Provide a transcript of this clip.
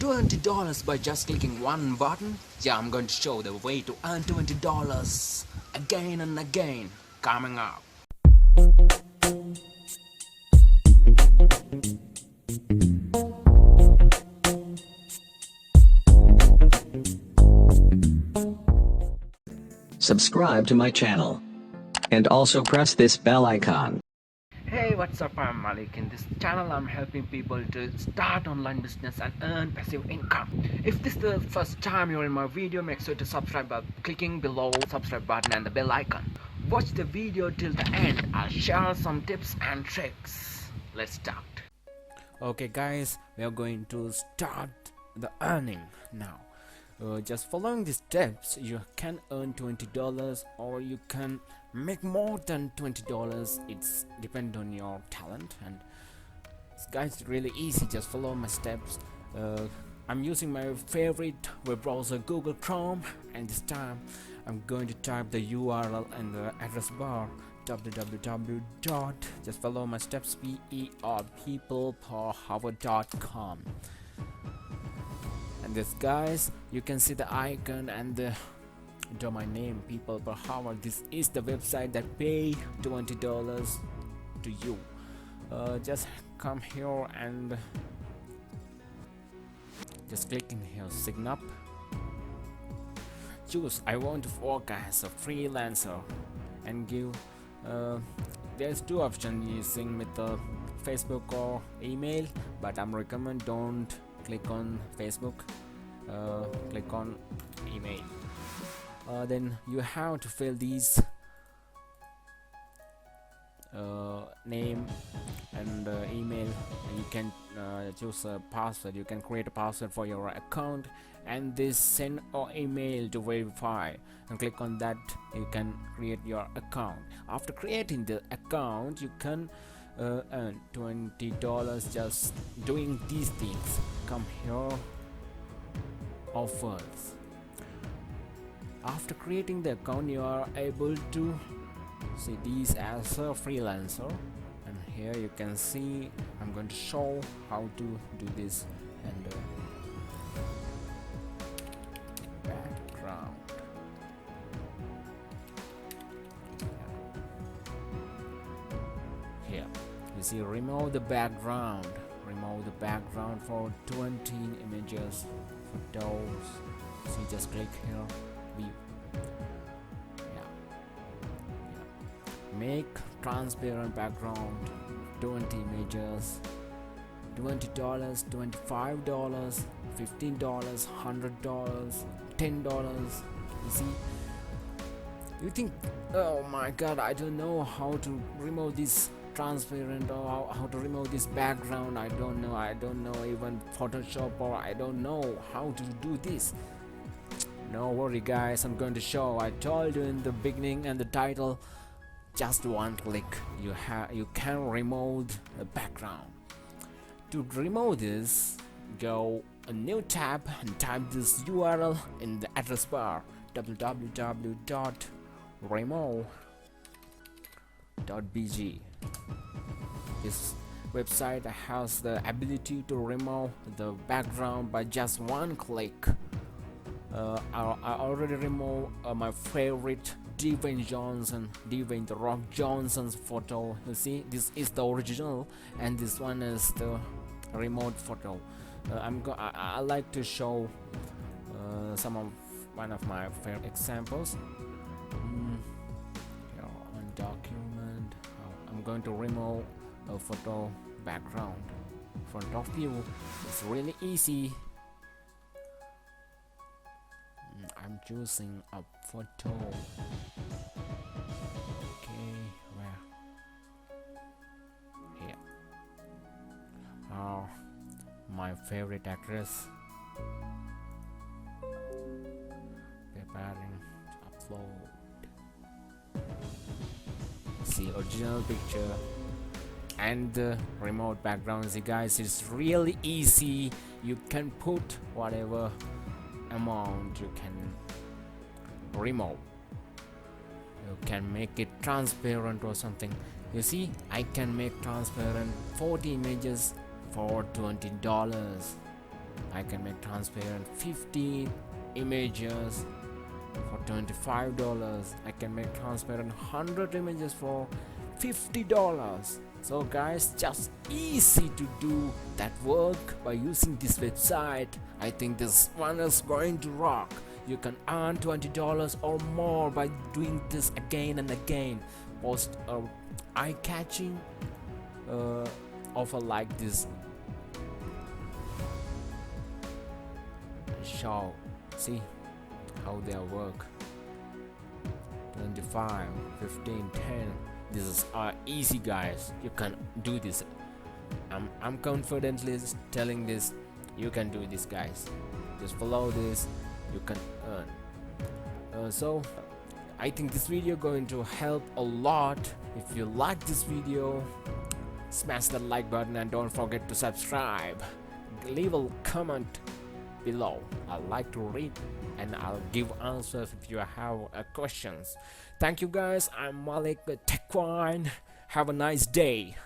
$20 by just clicking one button? Yeah, I'm going to show the way to earn $20 again and again coming up. Subscribe to my channel and also press this bell icon. Hey, what's up? I'm Malik. In this channel, I'm helping people to start online business and earn passive income. If this is the first time you're in my video, make sure to subscribe by clicking below subscribe button and the bell icon. Watch the video till the end. I'll share some tips and tricks. Let's start. Okay guys, we are going to start the earning now. Just following these steps, you can earn $20 or you can make more than $20. It's depend on your talent, and this guys really easy. Just follow my steps. I'm using my favorite web browser Google Chrome, and this time I'm going to type the URL in the address bar www. Just follow my steps, peopleperhour.com. And this guys, you can see the icon and the domain name people per hour. This is the website that pay $20 to you. Just come here and just click in here, sign up, choose I want to work as a freelancer, and give there's two options using with the Facebook or email, but I'm recommend don't click on Facebook, click on email. Then you have to fill these name and email. You can choose a password. You can create a password for your account, and this send or email to verify, and click on that. You can create your account. After creating the account, you can earn $20 just doing these things. Come here, offers. After creating the account, you are able to see these as a freelancer, and here you can see I'm going to show how to do this. And background, here you see remove the background for 20 images, photos. So you just click here, view. Make transparent background, 20 images, $20, $25, $15, $100, $10. You see, you think, oh my god, I don't know how to remove this transparent, or how to remove this background. I don't know even Photoshop, or I don't know how to do this. No worry guys, I'm going to show. I told you in the beginning and the title, just one click you can remove the background. To remove this, go a new tab and type this URL in the address bar, www.remove.bg. This website has the ability to remove the background by just one click. I already removed my favorite Dwayne The Rock Johnson's photo. You see, this is the original, and this one is the remote photo. I like to show one of my favorite examples. Here on document, I'm going to remove a photo background front of you. It's really easy. I'm choosing a photo. Okay, where? Here. Oh, my favorite actress. Preparing to upload. See original picture and the remote background. See guys, it's really easy. You can put whatever amount you can remove. You can make it transparent or something. You see, I can make transparent 40 images for $20. I can make transparent 50 images for $25. I can make transparent 100 images for $50. So guys, just easy to do that work by using this website. I think this one is going to rock. You can earn $20 or more by doing this again and again. Post a eye-catching offer like this. Show, see how they work. 25, 15, 10. This is easy, guys. You can do this. I'm confidently telling this. You can do this, guys. Just follow this. You can earn. So I think this video going to help a lot. If you like this video, smash that like button and don't forget to subscribe. Leave a comment below. I like to read and I'll give answers if you have questions. Thank you guys. I'm Malik, TechWine. Have a nice day.